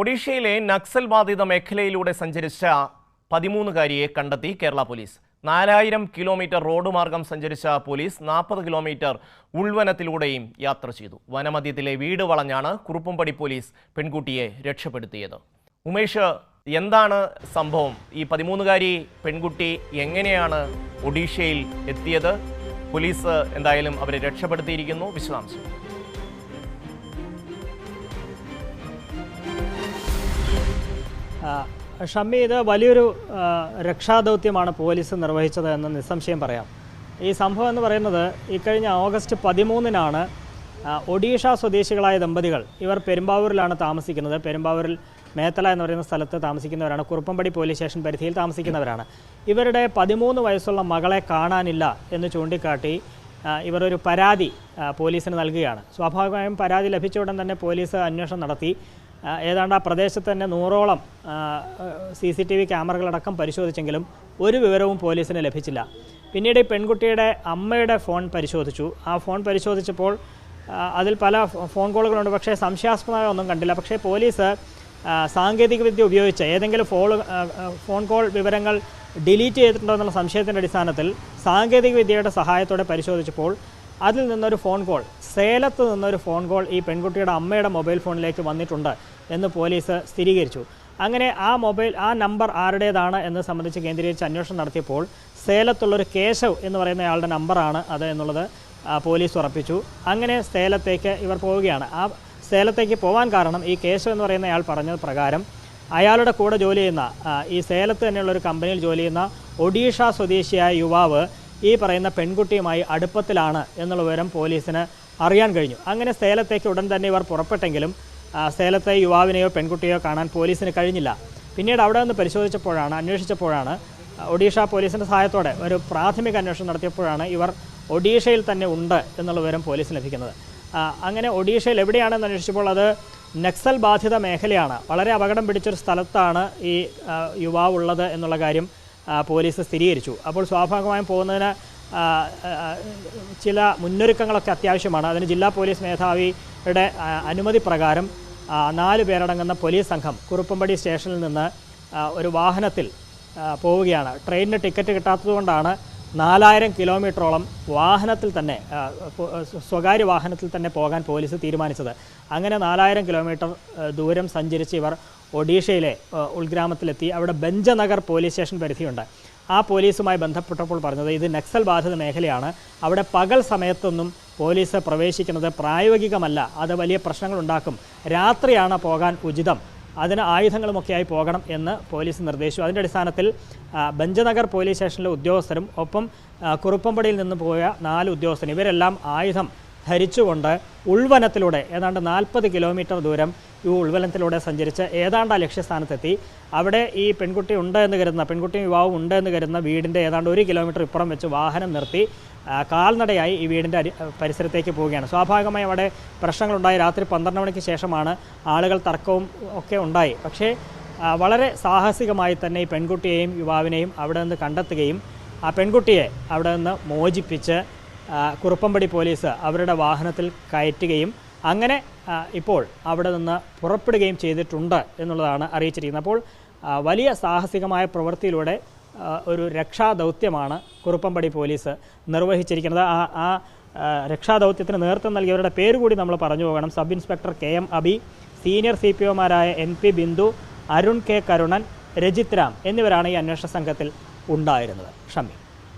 ഒഡീഷയിലെ നക്സൽ ബാധിത മേഖലയിലൂടെ സഞ്ചരിച്ച 13കാരിയെ കണ്ടെത്തി കേരള പോലീസ്. 4000 കിലോമീറ്റർ റോഡ് മാർഗം സഞ്ചരിച്ച പോലീസ് 40 കിലോമീറ്റർ ഉൾവനത്തിലൂടെയും യാത്ര ചെയ്തു. വനമധ്യത്തിലെ വീട് വളഞ്ഞാണ് കുറുപ്പുംപടി പോലീസ് പെൺകുട്ടിയെ രക്ഷപ്പെടുത്തിയത്. ഉമേഷ്, എന്താണ് സംഭവം? ഈ 13കാരി പെൺകുട്ടി എങ്ങനെയാണ് ഒഡീഷയിൽ എത്തിയത്? പോലീസ് എന്തായാലും അവരെ രക്ഷപ്പെടുത്തിയിരിക്കുന്നു. വിശദാംശം. ഷമ്മി, ഇത് വലിയൊരു രക്ഷാദൗത്യമാണ് പോലീസ് നിർവഹിച്ചത് എന്ന് നിസ്സംശയം പറയാം. ഈ സംഭവം എന്ന് പറയുന്നത് ഇക്കഴിഞ്ഞ ഓഗസ്റ്റ് 13-നാണ് ഒഡീഷ സ്വദേശികളായ ദമ്പതികൾ, ഇവർ പെരുമ്പാവൂരിലാണ് താമസിക്കുന്നത്. പെരുമ്പാവൂരിൽ മേത്തല എന്ന് പറയുന്ന സ്ഥലത്ത് താമസിക്കുന്നവരാണ്. കുറുപ്പംപടി പോലീസ് സ്റ്റേഷൻ പരിധിയിൽ താമസിക്കുന്നവരാണ്. ഇവരുടെ 13 വയസ്സുള്ള മകളെ കാണാനില്ല എന്ന് ചൂണ്ടിക്കാട്ടി ഇവരൊരു പരാതി പോലീസിന് നൽകുകയാണ്. സ്വാഭാവികമായും പരാതി ലഭിച്ച ഉടൻ തന്നെ പോലീസ് അന്വേഷണം നടത്തി. ഏതാണ്ട് ആ പ്രദേശത്ത് തന്നെ 100ഓളം CCTV ക്യാമറകളടക്കം പരിശോധിച്ചെങ്കിലും ഒരു വിവരവും പോലീസിന് ലഭിച്ചില്ല. പിന്നീട് ഈ പെൺകുട്ടിയുടെ അമ്മയുടെ ഫോൺ പരിശോധിച്ചു. ആ ഫോൺ പരിശോധിച്ചപ്പോൾ അതിൽ പല ഫോൺ കോളുകളുണ്ട്, പക്ഷേ സംശയാസ്പദമായ ഒന്നും കണ്ടില്ല. പക്ഷേ പോലീസ് സാങ്കേതികവിദ്യ ഉപയോഗിച്ച് ഏതെങ്കിലും ഫോൺ കോൾ വിവരങ്ങൾ ഡിലീറ്റ് ചെയ്തിട്ടുണ്ടോ എന്നുള്ള സംശയത്തിൻ്റെ അടിസ്ഥാനത്തിൽ സാങ്കേതികവിദ്യയുടെ സഹായത്തോടെ പരിശോധിച്ചപ്പോൾ അതിൽ നിന്നൊരു ഫോൺ കോൾ, സേലത്ത് നിന്നൊരു ഫോൺ കോൾ ഈ പെൺകുട്ടിയുടെ അമ്മയുടെ മൊബൈൽ ഫോണിലേക്ക് വന്നിട്ടുണ്ട് എന്ന് പോലീസ് സ്ഥിരീകരിച്ചു. അങ്ങനെ ആ നമ്പർ ആരുടേതാണ് എന്ന് സംബന്ധിച്ച് കേന്ദ്രീകരിച്ച് അന്വേഷണം നടത്തിയപ്പോൾ സേലത്തുള്ളൊരു കേശവ് എന്ന് പറയുന്നയാളുടെ നമ്പറാണ് അത് എന്നുള്ളത് പോലീസ് ഉറപ്പിച്ചു. അങ്ങനെ സേലത്തേക്ക് ഇവർ പോവുകയാണ്. ആ സേലത്തേക്ക് പോകാൻ കാരണം ഈ കേശവ് എന്ന് പറയുന്നയാൾ പറഞ്ഞത് പ്രകാരം അയാളുടെ കൂടെ ജോലി ചെയ്യുന്ന ഈ സേലത്ത് തന്നെയുള്ളൊരു കമ്പനിയിൽ ജോലി ചെയ്യുന്ന ഒഡീഷ സ്വദേശിയായ യുവാവ് ഈ പറയുന്ന പെൺകുട്ടിയുമായി അടുപ്പത്തിലാണ് എന്നുള്ള വിവരം പോലീസിന് അറിയാൻ കഴിഞ്ഞു. അങ്ങനെ സേലത്തേക്ക് ഉടൻ തന്നെ ഇവർ പുറപ്പെട്ടെങ്കിലും സേലത്തെ യുവാവിനെയോ പെൺകുട്ടിയോ കാണാൻ പോലീസിന് കഴിഞ്ഞില്ല. പിന്നീട് അവിടെ നിന്ന് അന്വേഷിച്ചപ്പോഴാണ് ഒഡീഷ പോലീസിൻ്റെ സഹായത്തോടെ ഒരു പ്രാഥമിക അന്വേഷണം നടത്തിയപ്പോഴാണ് ഇവർ ഒഡീഷയിൽ തന്നെ ഉണ്ട് എന്നുള്ള വിവരം പോലീസിന് ലഭിക്കുന്നത്. അങ്ങനെ ഒഡീഷയിൽ എവിടെയാണെന്ന് അന്വേഷിച്ചപ്പോൾ അത് നക്സൽ ബാധിത മേഖലയാണ്, വളരെ അപകടം പിടിച്ചൊരു സ്ഥലത്താണ് ഈ യുവാവ് ഉള്ളത് എന്നുള്ള കാര്യം പോലീസ് സ്ഥിരീകരിച്ചു. അപ്പോൾ സ്വാഭാവികമായും പോകുന്നതിന് ചില മുന്നൊരുക്കങ്ങളൊക്കെ അത്യാവശ്യമാണ്. അതിന് ജില്ലാ പോലീസ് മേധാവിയുടെ അനുമതി പ്രകാരം 4 പേരടങ്ങുന്ന പോലീസ് സംഘം കുറുപ്പംപടി സ്റ്റേഷനിൽ നിന്ന് ഒരു വാഹനത്തിൽ പോവുകയാണ്. ട്രെയിനിന് ടിക്കറ്റ് കിട്ടാത്തതുകൊണ്ടാണ് 4000 കിലോമീറ്ററോളം വാഹനത്തിൽ തന്നെ, സ്വകാര്യ വാഹനത്തിൽ തന്നെ പോകാൻ പോലീസ് തീരുമാനിച്ചത്. അങ്ങനെ 4000 കിലോമീറ്റർ ദൂരം സഞ്ചരിച്ച് ഇവർ ഒഡീഷയിലെ ഉൾഗ്രാമത്തിലെത്തി. അവിടെ ബെഞ്ചനഗർ പോലീസ് സ്റ്റേഷൻ പരിധിയുണ്ട്. ആ പോലീസുമായി ബന്ധപ്പെട്ടപ്പോൾ പറഞ്ഞത് ഇത് നക്സൽ ബാധിത മേഖലയാണ്, അവിടെ പകൽ സമയത്തൊന്നും പോലീസ് പ്രവേശിക്കുന്നത് പ്രായോഗികമല്ല, അത് വലിയ പ്രശ്നങ്ങളുണ്ടാക്കും, രാത്രിയാണ് പോകാൻ ഉചിതം, അതിന് ആയുധങ്ങളുമൊക്കെയായി പോകണം എന്ന് പോലീസ് നിർദ്ദേശിച്ചു. അതിൻ്റെ അടിസ്ഥാനത്തിൽ ബെഞ്ചനഗർ പോലീസ് സ്റ്റേഷനിലെ ഉദ്യോഗസ്ഥരും ഒപ്പം കുറുപ്പംപടിയിൽ നിന്ന് പോയ 4 ഉദ്യോഗസ്ഥരും ഇവരെല്ലാം ആയുധം ധരിച്ചുകൊണ്ട് ഉൾവനത്തിലൂടെ ഏതാണ്ട് 40 കിലോമീറ്റർ ദൂരം ഈ ഉൾവനത്തിലൂടെ സഞ്ചരിച്ച് ഏതാണ്ട് ആ ലക്ഷ്യസ്ഥാനത്തെത്തി. അവിടെ ഈ പെൺകുട്ടിയും യുവാവും ഉണ്ട് എന്ന് കരുതുന്ന വീടിൻ്റെ ഏതാണ്ട് 1 കിലോമീറ്റർ ഇപ്പുറം വെച്ച് വാഹനം നിർത്തി കാൽനടയായി ഈ വീടിൻ്റെ പരിസരത്തേക്ക് പോവുകയാണ്. സ്വാഭാവികമായി അവിടെ പ്രശ്നങ്ങളുണ്ടായി. രാത്രി 12 മണിക്ക് ശേഷമാണ് ആളുകൾ തർക്കവും ഒക്കെ ഉണ്ടായി. പക്ഷേ വളരെ സാഹസികമായി തന്നെ ഈ പെൺകുട്ടിയെയും യുവാവിനെയും അവിടെ നിന്ന് കണ്ടെത്തുകയും ആ പെൺകുട്ടിയെ അവിടെ നിന്ന് മോചിപ്പിച്ച് കുറുപ്പംപടി പോലീസ് അവരുടെ വാഹനത്തിൽ കയറ്റുകയും അങ്ങനെ ഇപ്പോൾ അവിടെ നിന്ന് പുറപ്പെടുകയും ചെയ്തിട്ടുണ്ട് എന്നുള്ളതാണ് അറിയിച്ചിരിക്കുന്നത്. അപ്പോൾ വലിയ സാഹസികമായ പ്രവൃത്തിയിലൂടെ ഒരു രക്ഷാദൗത്യമാണ് കുറുപ്പംപടി പോലീസ് നിർവഹിച്ചിരിക്കുന്നത്. ആ രക്ഷാദൗത്യത്തിന് നേതൃത്വം നൽകിയവരുടെ പേര് കൂടി നമ്മൾ പറഞ്ഞു പോകണം. Sub inspector KM Abi, senior CPOമാരായ NP ബിന്ദു, അരുൺ K കരുണൻ, രജിത് രാം എന്നിവരാണ് ഈ അന്വേഷണ സംഘത്തിൽ ഉണ്ടായിരുന്നത്. ഷമി.